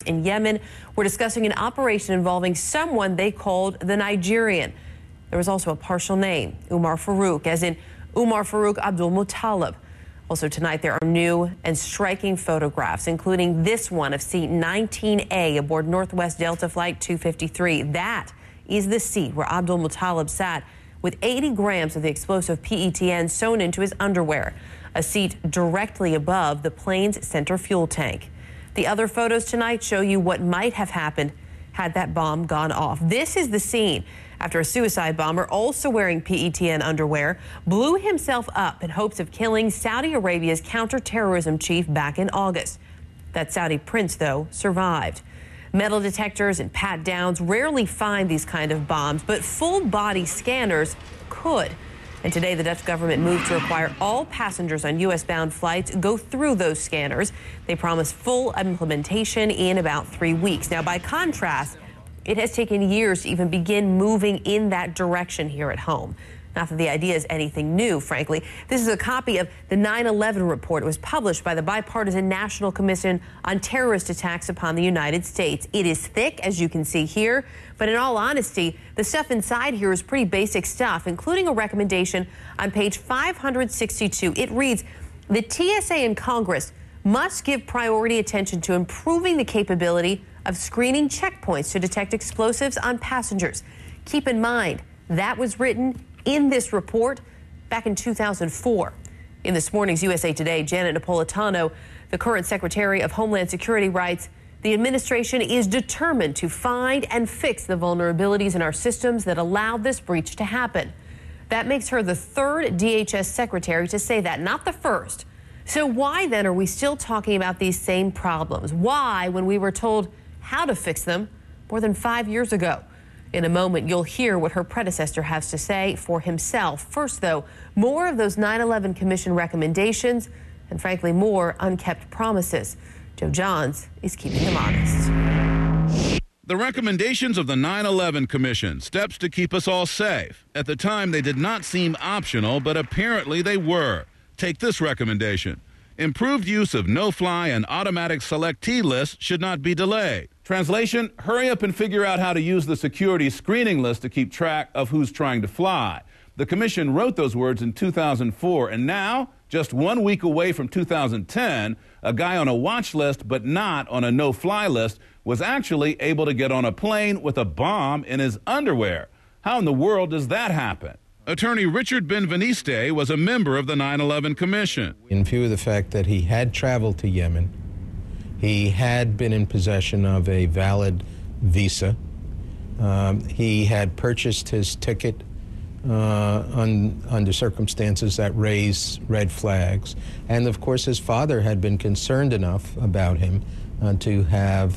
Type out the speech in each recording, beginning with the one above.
in Yemen were discussing an operation involving someone they called the Nigerian. There was also a partial name, Umar Farouk, as in Umar Farouk Abdul Muttalib. Also tonight, there are new and striking photographs, including this one of seat 19A aboard Northwest Delta Flight 253. That is the seat where Abdul Muttalib sat with 80 grams of the explosive PETN sewn into his underwear, a seat directly above the plane's center fuel tank. The other photos tonight show you what might have happened had that bomb gone off. This is the scene after a suicide bomber, also wearing PETN underwear, blew himself up in hopes of killing Saudi Arabia's counterterrorism chief back in August. That Saudi prince, though, survived. Metal detectors and pat-downs rarely find these kind of bombs, but full-body scanners could. And today, the Dutch government moved to require all passengers on U.S.-bound flights go through those scanners. They promise full implementation in about 3 weeks. Now, by contrast, it has taken years to even begin moving in that direction here at home. Not that the idea is anything new, frankly. This is a copy of the 9/11 report. It was published by the Bipartisan National Commission on Terrorist Attacks upon the United States. It is thick, as you can see here, but in all honesty, the stuff inside here is pretty basic stuff, including a recommendation on page 562. It reads, the TSA and Congress must give priority attention to improving the capability of screening checkpoints to detect explosives on passengers. Keep in mind, that was written in this report back in 2004. In this morning's USA Today, Janet Napolitano, the current Secretary of Homeland Security, writes, the administration is determined to find and fix the vulnerabilities in our systems that allowed this breach to happen. That makes her the third DHS secretary to say that, not the first. So why then are we still talking about these same problems? Why, when we were told how to fix them more than 5 years ago? In a moment, you'll hear what her predecessor has to say for himself. First, though, more of those 9/11 Commission recommendations and, frankly, more unkept promises. Joe Johns is keeping them honest. The recommendations of the 9/11 Commission, steps to keep us all safe. At the time, they did not seem optional, but apparently they were. Take this recommendation. Improved use of no-fly and automatic selectee lists should not be delayed. Translation, hurry up and figure out how to use the security screening list to keep track of who's trying to fly. The commission wrote those words in 2004, and now, just 1 week away from 2010, a guy on a watch list but not on a no-fly list was actually able to get on a plane with a bomb in his underwear. How in the world does that happen? Attorney Richard Benveniste was a member of the 9/11 Commission. In view of the fact that he had traveled to Yemen, he had been in possession of a valid visa, he had purchased his ticket under circumstances that raised red flags, and of course his father had been concerned enough about him to have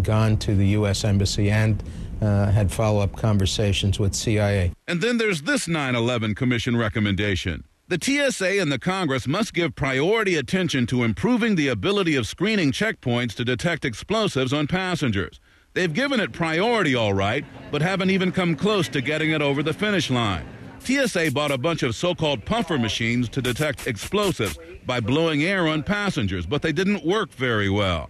gone to the U.S. Embassy and had follow-up conversations with CIA. And then there's this 9/11 Commission recommendation. The TSA and the Congress must give priority attention to improving the ability of screening checkpoints to detect explosives on passengers. They've given it priority, all right, but haven't even come close to getting it over the finish line. TSA bought a bunch of so-called puffer machines to detect explosives by blowing air on passengers, but they didn't work very well.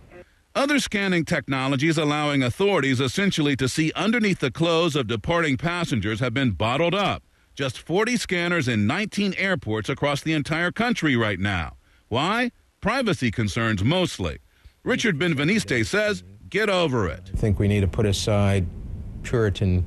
Other scanning technologies allowing authorities essentially to see underneath the clothes of departing passengers have been bottled up. Just 40 scanners in 19 airports across the entire country right now. Why? Privacy concerns mostly. Richard Benveniste says, get over it. I think we need to put aside Puritan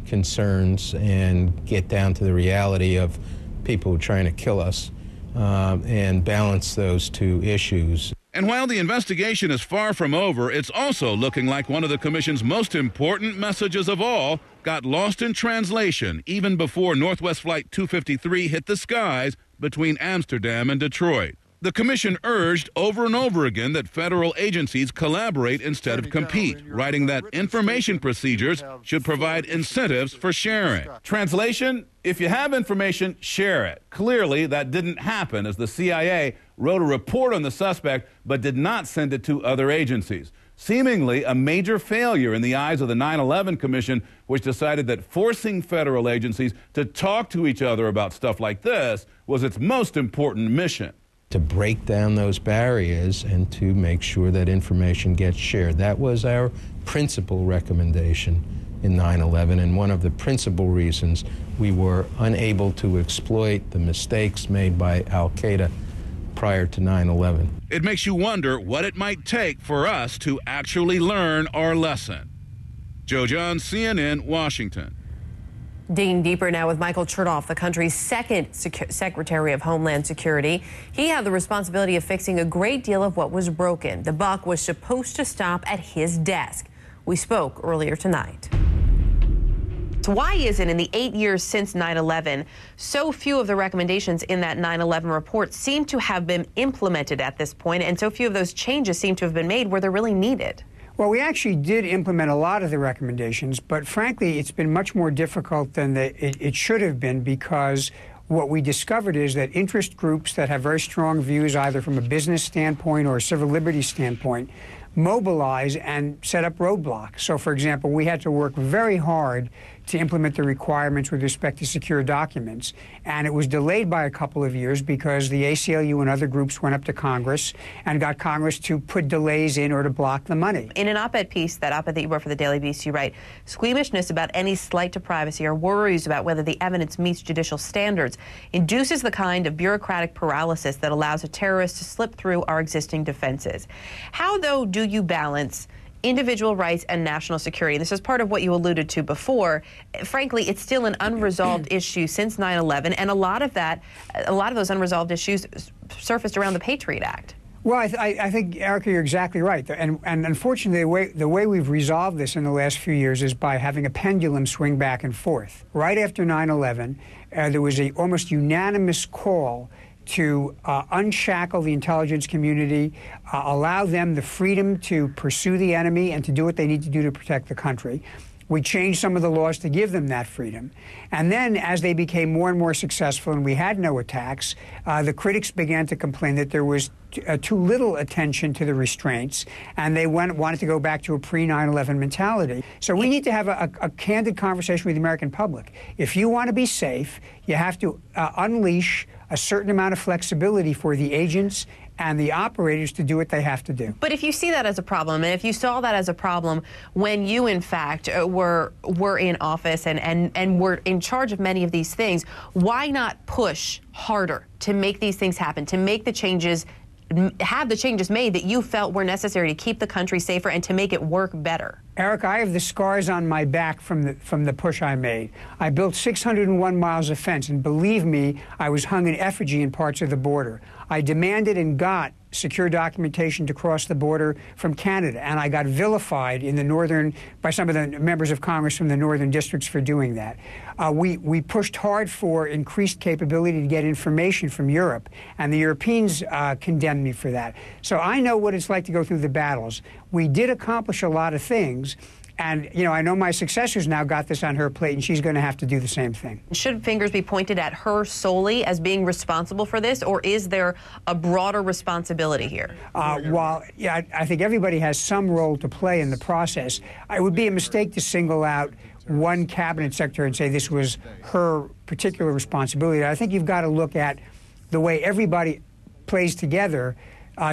concerns and get down to the reality of people trying to kill us and balance those two issues. And while the investigation is far from over, it's also looking like one of the Commission's most important messages of all got lost in translation even before Northwest Flight 253 hit the skies between Amsterdam and Detroit. The Commission urged over and over again that federal agencies collaborate instead of compete, writing that information procedures should provide incentives for sharing. Translation, if you have information, share it. Clearly, that didn't happen, as the CIA wrote a report on the suspect but did not send it to other agencies. Seemingly a major failure in the eyes of the 9/11 Commission, which decided that forcing federal agencies to talk to each other about stuff like this was its most important mission. to break down those barriers and to make sure that information gets shared. That was our principal recommendation in 9/11, and one of the principal reasons we were unable to exploit the mistakes made by al-Qaeda prior to 9/11. It makes you wonder what it might take for us to actually learn our lesson. Joe John, CNN, Washington. Digging deeper now with Michael Chertoff, the country's second Secretary of Homeland Security. He had the responsibility of fixing a great deal of what was broken. The buck was supposed to stop at his desk. We spoke earlier tonight. So why is it in the 8 years since 9/11, so few of the recommendations in that 9/11 report seem to have been implemented at this point, and so few of those changes seem to have been made where they're really needed? Well, we actually did implement a lot of the recommendations, but frankly, it's been much more difficult than it should have been, because what we discovered is that interest groups that have very strong views, either from a business standpoint or a civil liberties standpoint, mobilize and set up roadblocks. So, for example, we had to work very hard to implement the requirements with respect to secure documents. And it was delayed by a couple of years because the ACLU and other groups went up to Congress and got Congress to put delays in or to block the money. In an op-ed piece, that op-ed that you wrote for the Daily Beast, you write, squeamishness about any slight to privacy or worries about whether the evidence meets judicial standards induces the kind of bureaucratic paralysis that allows a terrorist to slip through our existing defenses. How, though, do you balance individual rights and national security? This is part of what you alluded to before. Frankly, it's still an unresolved issue since 9/11, and a lot of those unresolved issues surfaced around the Patriot Act. Well, I think, Erica, you're exactly right. And unfortunately, the way we've resolved this in the last few years is by having a pendulum swing back and forth. Right after 9/11, there was a almost unanimous call to unshackle the intelligence community, allow them the freedom to pursue the enemy and to do what they need to do to protect the country. We changed some of the laws to give them that freedom. And then as they became more and more successful and we had no attacks, the critics began to complain that there was too little attention to the restraints, and they wanted to go back to a pre-9/11 mentality. So we need to have a candid conversation with the American public. If you want to be safe, you have to unleash a certain amount of flexibility for the agents and the operators to do what they have to do. But if you see that as a problem, and if you saw that as a problem when you, in fact, were in office and were in charge of many of these things, why not push harder to make these things happen, to make the changes, have the changes made that you felt were necessary to keep the country safer and to make it work better? Eric, I have the scars on my back from the push I made. I built 601 miles of fence, and believe me, I was hung in effigy in parts of the border. I demanded and got secure documentation to cross the border from Canada, and I got vilified in the northern by some of the members of Congress from the northern districts for doing that. We pushed hard for increased capability to get information from Europe, and the Europeans condemned me for that. So I know what it's like to go through the battles. We did accomplish a lot of things. And, you know, I know my successor's now got this on her plate, and she's going to have to do the same thing. Should fingers be pointed at her solely as being responsible for this, or is there a broader responsibility here? Yeah, I think everybody has some role to play in the process. It would be a mistake to single out one cabinet secretary and say this was her particular responsibility. I think you've got to look at the way everybody plays together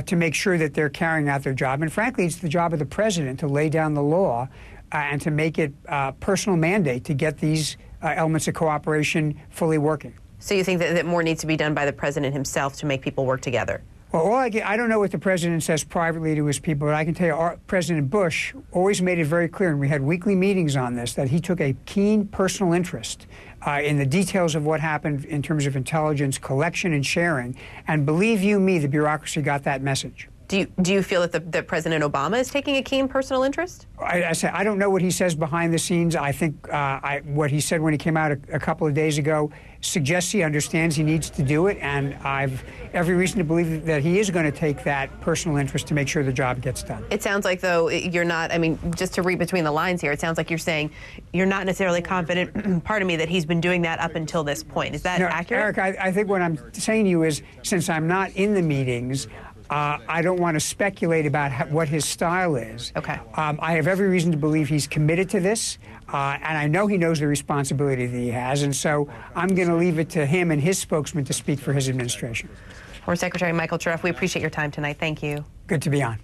to make sure that they're carrying out their job. And frankly, it's the job of the president to lay down the law and to make it a personal mandate to get these elements of cooperation fully working. So you think that more needs to be done by the president himself to make people work together? Well, I don't know what the president says privately to his people, but I can tell you President Bush always made it very clear, and we had weekly meetings on this, that he took a keen personal interest in the details of what happened in terms of intelligence collection and sharing. And believe you me, the bureaucracy got that message. Do you feel that President Obama is taking a keen personal interest? I don't know what he says behind the scenes. I think what he said when he came out a couple of days ago suggests he understands he needs to do it, and I've every reason to believe that he is going to take that personal interest to make sure the job gets done. It sounds like, though, you're not, I mean, just to read between the lines here, it sounds like you're saying you're not necessarily confident, pardon me, that he's been doing that up until this point. Is that accurate? Eric, I think what I'm saying to you is, since I'm not in the meetings, I don't want to speculate about what his style is. Okay. I have every reason to believe he's committed to this, and I know he knows the responsibility that he has, and so I'm going to leave it to him and his spokesman to speak for his administration. Former Secretary Michael Chertoff, we appreciate your time tonight. Thank you. Good to be on.